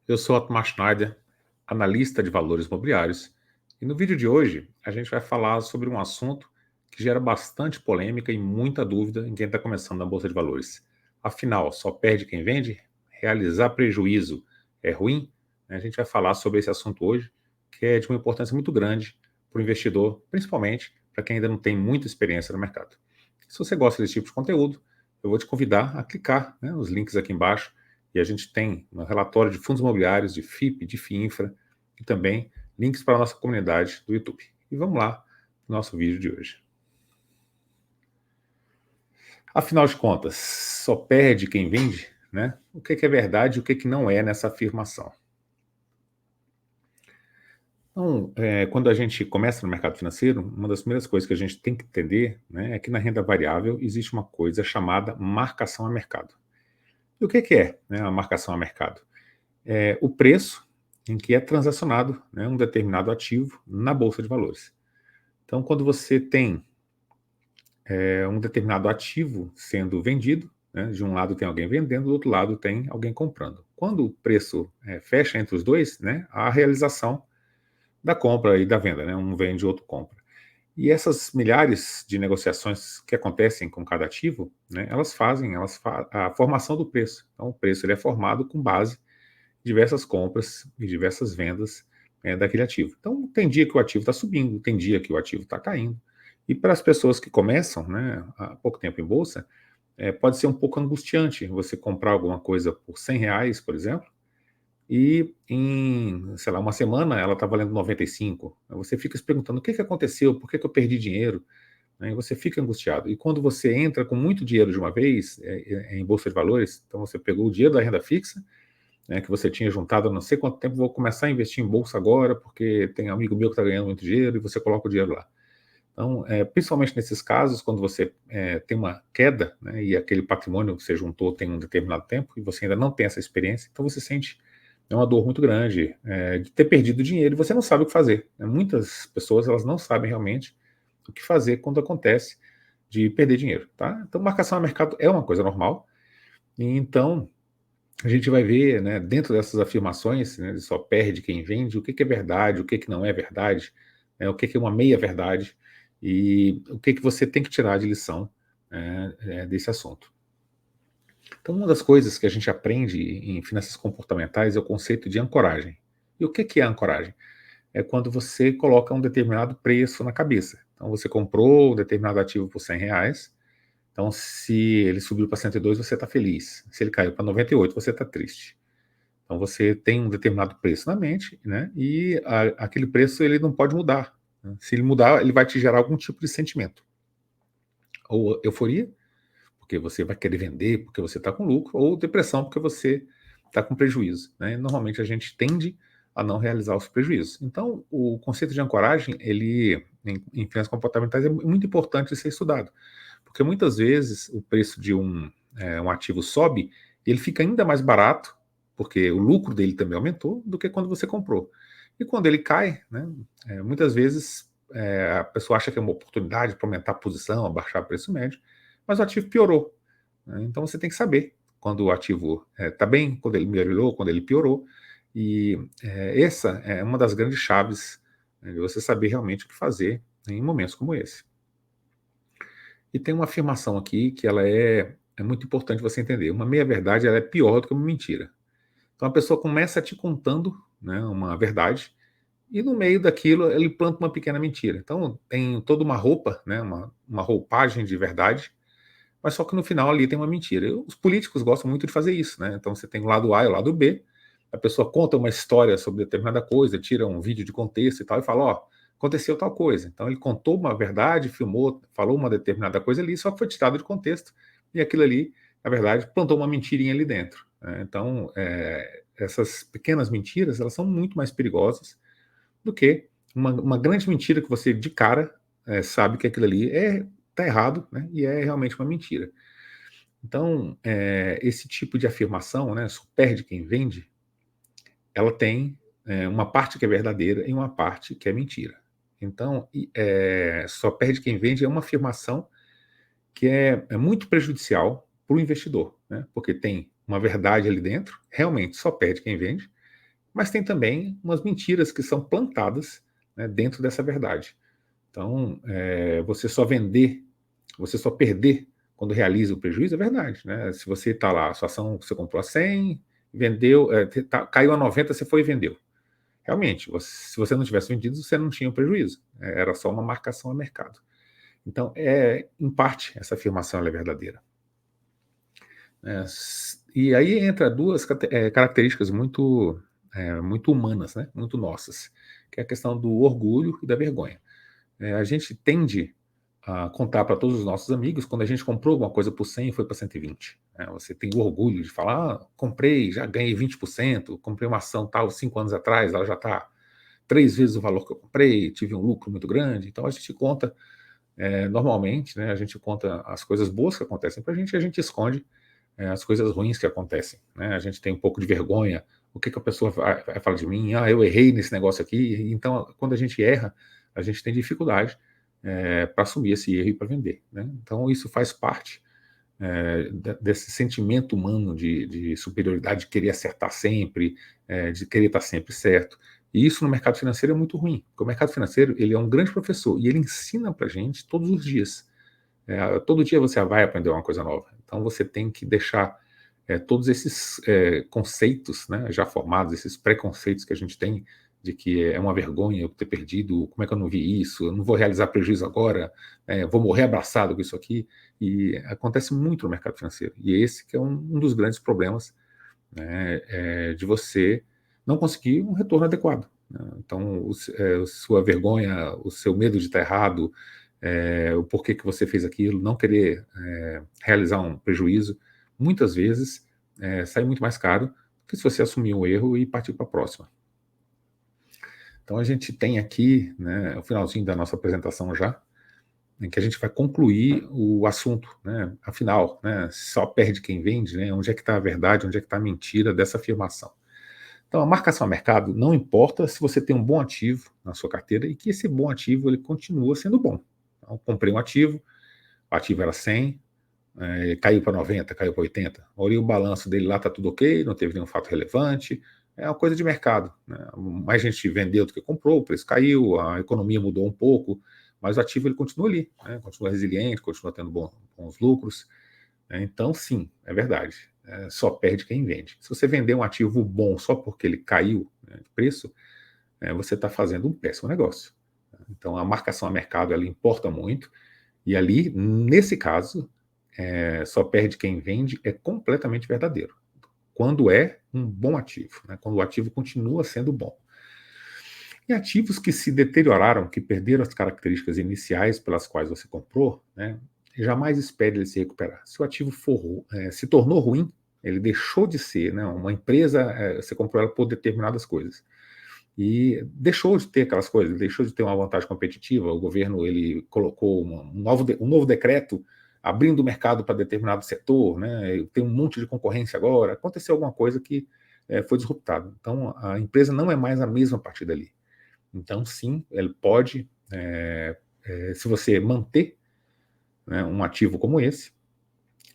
Eu sou Otmar Schneider, analista de valores imobiliários, e no vídeo de hoje a gente vai falar sobre um assunto que gera bastante polêmica e muita dúvida em quem está começando na Bolsa de Valores. Afinal, só perde quem vende? Realizar prejuízo é ruim? A gente vai falar sobre esse assunto hoje, que é de uma importância muito grande para o investidor, principalmente para quem ainda não tem muita experiência no mercado. Se você gosta desse tipo de conteúdo, eu vou te convidar a clicar, nos links aqui embaixo, e a gente tem um relatório de fundos imobiliários, de FIP, de FIINFRA e também links para a nossa comunidade do YouTube. E vamos lá para o nosso vídeo de hoje. Afinal de contas, só perde quem vende, né? O que é verdade e o que não é nessa afirmação? Então, quando a gente começa no mercado financeiro, uma das primeiras coisas que a gente tem que entender, né, é que na renda variável existe uma coisa chamada marcação a mercado. E o que é, né, a marcação a mercado? É o preço em que é transacionado, né, um determinado ativo na Bolsa de Valores. Então, quando você tem um determinado ativo sendo vendido, né, de um lado tem alguém vendendo, do outro lado tem alguém comprando. Quando o preço fecha entre os dois, né, há a realização da compra e da venda, né, um vende, o outro compra. E essas milhares de negociações que acontecem com cada ativo, né, elas fazem a formação do preço. Então, o preço ele é formado com base diversas compras e diversas vendas daquele ativo. Então, tem dia que o ativo está subindo, tem dia que o ativo está caindo. E para as pessoas que começam, né, há pouco tempo em bolsa, pode ser um pouco angustiante você comprar alguma coisa por R$ 100, por exemplo, e em, sei lá, uma semana ela está valendo 95. Você fica se perguntando o que aconteceu, por que eu perdi dinheiro, né, e você fica angustiado. E quando você entra com muito dinheiro de uma vez em bolsa de valores, então você pegou o dinheiro da renda fixa, né, que você tinha juntado há não sei quanto tempo, vou começar a investir em bolsa agora, porque tem amigo meu que está ganhando muito dinheiro, e você coloca o dinheiro lá. Então, principalmente nesses casos, quando você tem uma queda, né, e aquele patrimônio que você juntou tem um determinado tempo, e você ainda não tem essa experiência, então você sente uma dor muito grande de ter perdido dinheiro e você não sabe o que fazer, né? Muitas pessoas elas não sabem realmente o que fazer quando acontece de perder dinheiro. Tá? Então, marcação a mercado é uma coisa normal, e então a gente vai ver, né, dentro dessas afirmações, né, de só perde quem vende, o que é verdade, o que não é verdade, né, o que é uma meia-verdade e o que você tem que tirar de lição desse assunto. Então, uma das coisas que a gente aprende em finanças comportamentais é o conceito de ancoragem. E o que é ancoragem? É quando você coloca um determinado preço na cabeça. Então, você comprou um determinado ativo por R$ 100, então, se ele subiu para 102, você está feliz. Se ele caiu para 98, você está triste. Então você tem um determinado preço na mente, né? E aquele preço ele não pode mudar, né? Se ele mudar, ele vai te gerar algum tipo de sentimento. Ou euforia, porque você vai querer vender, porque você está com lucro, ou depressão, porque você está com prejuízo, né? Normalmente a gente tende a não realizar os prejuízos. Então, o conceito de ancoragem, ele, em finanças comportamentais, é muito importante de ser estudado, porque muitas vezes o preço de um ativo sobe e ele fica ainda mais barato, porque o lucro dele também aumentou, do que quando você comprou. E quando ele cai, né, muitas vezes a pessoa acha que é uma oportunidade para aumentar a posição, abaixar o preço médio, mas o ativo piorou, né? Então você tem que saber quando o ativo está bem, quando ele melhorou, quando ele piorou, e essa é uma das grandes chaves, né, de você saber realmente o que fazer em momentos como esse. E tem uma afirmação aqui que ela é muito importante você entender. Uma meia-verdade ela é pior do que uma mentira. Então a pessoa começa te contando, né, uma verdade, e no meio daquilo ele planta uma pequena mentira. Então tem toda uma roupa, né, uma roupagem de verdade, mas só que no final ali tem uma mentira. E os políticos gostam muito de fazer isso, né? Então você tem o lado A e o lado B, a pessoa conta uma história sobre determinada coisa, tira um vídeo de contexto e tal, e fala, ó, aconteceu tal coisa. Então ele contou uma verdade, filmou, falou uma determinada coisa ali, só que foi tirado de contexto, e aquilo ali, na verdade, plantou uma mentirinha ali dentro, né? Então, essas pequenas mentiras, elas são muito mais perigosas do que uma grande mentira que você, de cara, sabe que aquilo ali tá errado, né? E é realmente uma mentira. Então, esse tipo de afirmação, né, só perde quem vende, ela tem uma parte que é verdadeira e uma parte que é mentira. Então, só perde quem vende é uma afirmação que é muito prejudicial para o investidor, né, porque tem uma verdade ali dentro, realmente só perde quem vende, mas tem também umas mentiras que são plantadas, né, dentro dessa verdade. Então, você só perder quando realiza o prejuízo, é verdade, né? Se você está lá, a sua ação você comprou a 100, vendeu, caiu a 90, você foi e vendeu. Realmente, se você não tivesse vendido, você não tinha o prejuízo. Era só uma marcação a mercado. Então, em parte, essa afirmação ela é verdadeira. E aí entra duas características muito humanas, né? Muito nossas, que é a questão do orgulho e da vergonha. A gente tende a contar para todos os nossos amigos quando a gente comprou alguma coisa por 100 e foi para 120. Você tem o orgulho de falar, comprei, já ganhei 20%, comprei uma ação tal 5 anos atrás, ela já está 3 vezes o valor que eu comprei, tive um lucro muito grande. Então a gente conta, normalmente, né, a gente conta as coisas boas que acontecem para a gente e a gente esconde as coisas ruins que acontecem. Né? A gente tem um pouco de vergonha, o que a pessoa vai falar de mim, eu errei nesse negócio aqui. Então, quando a gente erra, a gente tem dificuldade para assumir esse erro e para vender. Né? Então, isso faz parte desse sentimento humano de superioridade, de querer acertar sempre, de querer estar sempre certo. E isso no mercado financeiro é muito ruim, porque o mercado financeiro ele é um grande professor e ele ensina para a gente todos os dias. Todo dia você vai aprender uma coisa nova. Então você tem que deixar todos esses conceitos, né, já formados, esses preconceitos que a gente tem de que é uma vergonha eu ter perdido, como é que eu não vi isso, eu não vou realizar prejuízo agora, vou morrer abraçado com isso aqui. E acontece muito no mercado financeiro. E esse que é um dos grandes problemas, né, de você não conseguir um retorno adequado. Né? Então, sua vergonha, o seu medo de estar errado, o porquê que você fez aquilo, não querer realizar um prejuízo, muitas vezes sai muito mais caro do que se você assumir um erro e partir para a próxima. Então a gente tem aqui, né, o finalzinho da nossa apresentação já, em que a gente vai concluir o assunto, né? Afinal, né, só perde quem vende, né? Onde é que está a verdade, onde é que está a mentira dessa afirmação? Então, a marcação a mercado não importa se você tem um bom ativo na sua carteira e que esse bom ativo ele continua sendo bom. Então, comprei um ativo, o ativo era 100, caiu para 90, caiu para 80. Olhei o balanço dele lá, está tudo ok, não teve nenhum fato relevante. É uma coisa de mercado. Né? Mais gente vendeu do que comprou, o preço caiu, a economia mudou um pouco, mas o ativo ele continua ali, né? Continua resiliente, continua tendo bons lucros. Então, sim, é verdade. Só perde quem vende. Se você vender um ativo bom só porque ele caiu, né, de preço, você está fazendo um péssimo negócio. Então, a marcação a mercado ela importa muito. E ali, nesse caso, só perde quem vende é completamente verdadeiro. Quando é um bom ativo, né? Quando o ativo continua sendo bom. E ativos que se deterioraram, que perderam as características iniciais pelas quais você comprou, né, jamais espere ele se recuperar. Se o ativo se tornou ruim, ele deixou de ser, né, uma empresa, você comprou ela por determinadas coisas. E deixou de ter aquelas coisas, deixou de ter uma vantagem competitiva, o governo ele colocou um novo decreto abrindo o mercado para determinado setor, né, tem um monte de concorrência agora, aconteceu alguma coisa que foi disruptada. Então, a empresa não é mais a mesma a partir dali. Então, sim, ele pode, se você manter, né, um ativo como esse,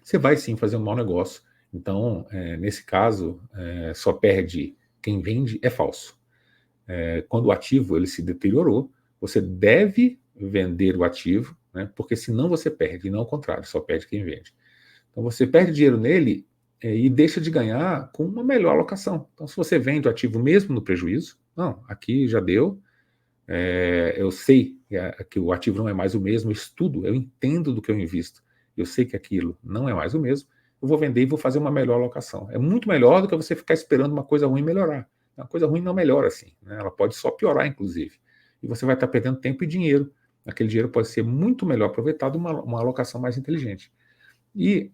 você vai sim fazer um mau negócio. Então, nesse caso, só perde quem vende é falso. Quando o ativo ele se deteriorou, você deve vender o ativo, né, porque senão você perde, e não ao contrário, só perde quem vende. Então, você perde dinheiro nele e deixa de ganhar com uma melhor alocação. Então, se você vende o ativo mesmo no prejuízo, não, aqui já deu, eu sei que o ativo não é mais o mesmo, eu estudo, eu entendo do que eu invisto, eu sei que aquilo não é mais o mesmo, eu vou vender e vou fazer uma melhor alocação. É muito melhor do que você ficar esperando uma coisa ruim melhorar. Uma coisa ruim não melhora assim, né? Ela pode só piorar, inclusive. E você vai estar perdendo tempo e dinheiro. Aquele dinheiro pode ser muito melhor aproveitado uma alocação mais inteligente. E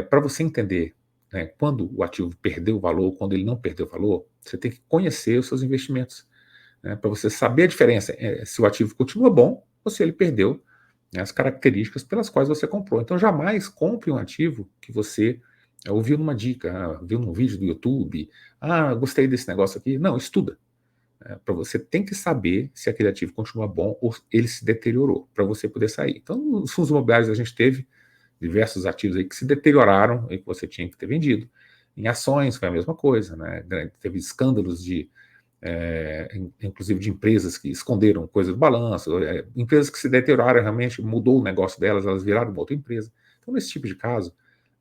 para você entender, né, quando o ativo perdeu valor, quando ele não perdeu valor, você tem que conhecer os seus investimentos, né, para você saber a diferença se o ativo continua bom ou se ele perdeu, né, as características pelas quais você comprou. Então, jamais compre um ativo que você ouviu numa dica, viu num vídeo do YouTube, gostei desse negócio aqui. Não, estuda. Para você tem que saber se aquele ativo continua bom ou ele se deteriorou, para você poder sair. Então, nos fundos imobiliários a gente teve diversos ativos aí que se deterioraram e que você tinha que ter vendido. Em ações foi a mesma coisa, né? Teve escândalos de inclusive de empresas que esconderam coisas do balanço, empresas que se deterioraram realmente, mudou o negócio delas, elas viraram uma outra empresa. Então, nesse tipo de caso,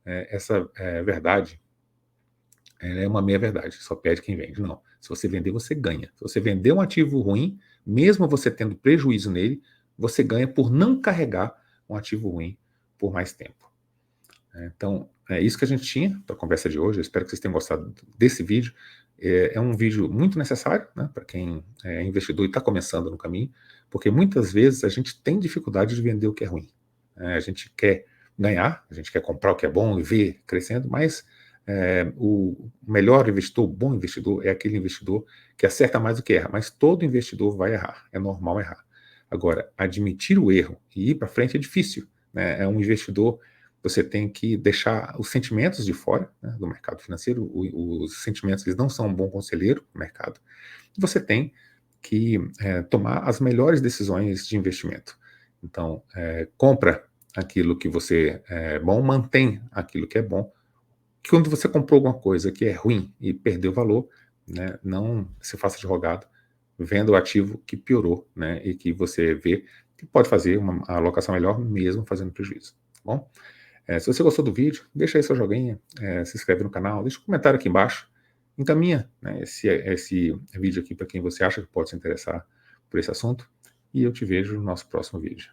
essa verdade ela é uma meia-verdade, só perde quem vende. Não, se você vender, você ganha. Se você vender um ativo ruim, mesmo você tendo prejuízo nele, você ganha por não carregar um ativo ruim por mais tempo. Então, é isso que a gente tinha para a conversa de hoje. Eu espero que vocês tenham gostado desse vídeo. É um vídeo muito necessário, né, para quem é investidor e está começando no caminho, porque muitas vezes a gente tem dificuldade de vender o que é ruim. A gente quer ganhar, a gente quer comprar o que é bom e ver crescendo, mas o melhor investidor, o bom investidor, é aquele investidor que acerta mais do que erra. Mas todo investidor vai errar, é normal errar. Agora, admitir o erro e ir para frente é difícil, né? É um investidor, você tem que deixar os sentimentos de fora, né, do mercado financeiro. Os sentimentos, eles não são um bom conselheiro no mercado. Você tem que tomar as melhores decisões de investimento. Então, compra aquilo que você é bom, mantém aquilo que é bom. Quando você comprou alguma coisa que é ruim e perdeu valor, né, não se faça de rogado, venda o ativo que piorou, né, e que você vê que pode fazer uma alocação melhor mesmo fazendo prejuízo, tá bom? Se você gostou do vídeo, deixa aí seu joinha, se inscreve no canal, deixa um comentário aqui embaixo, encaminha, né, esse vídeo aqui para quem você acha que pode se interessar por esse assunto, e eu te vejo no nosso próximo vídeo.